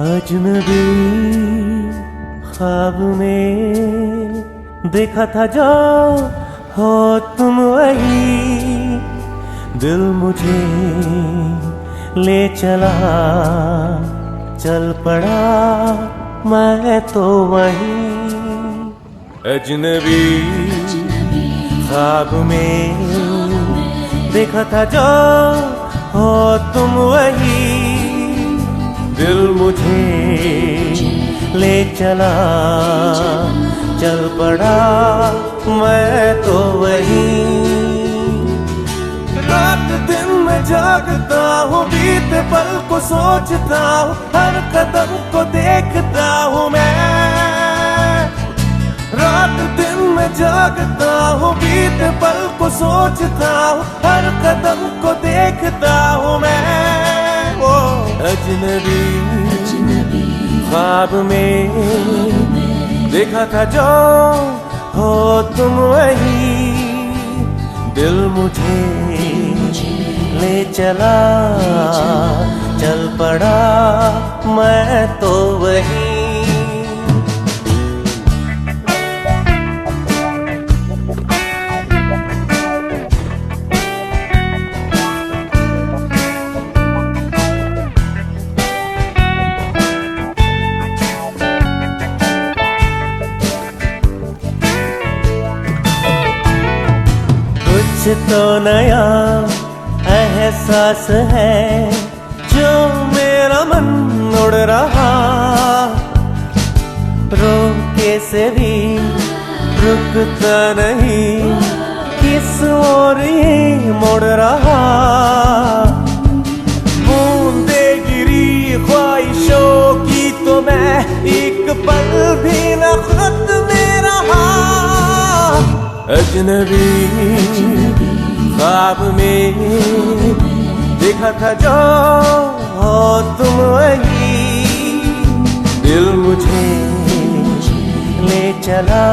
अजनबी ख्वाब में देखा था जो हो तुम वही, दिल मुझे ले चला, चल पड़ा मैं तो वही। अजनबी ख्वाब में देखा था जो हो तुम वही, दिल मुझे ले चला, चल पड़ा मैं तो वही। रात दिन में जागता हूँ, बीते पल को सोचता हूँ, हर कदम को देखता हूँ मैं। रात दिन में जागता हूँ, बीते पल को सोचता हूँ, हर कदम को देखता हूँ मैं। वो अजनबी ख्वाब में देखा था जो हो तुम वही, दिल मुझे ले चला, चल पड़ा मैं तो वही। कुछ तो नया एहसास है जो मेरा मन उड़ रहा, रोके से भी रुकता नहीं, किस ओर ये मुड़ रहा। बूंदे गिरी ख्वाहिशों की तो मैं एक पल भी न खुद में रहा। अजनबी ख्वाब में देखा था जो हो तुम वही, दिल मुझे ले चला,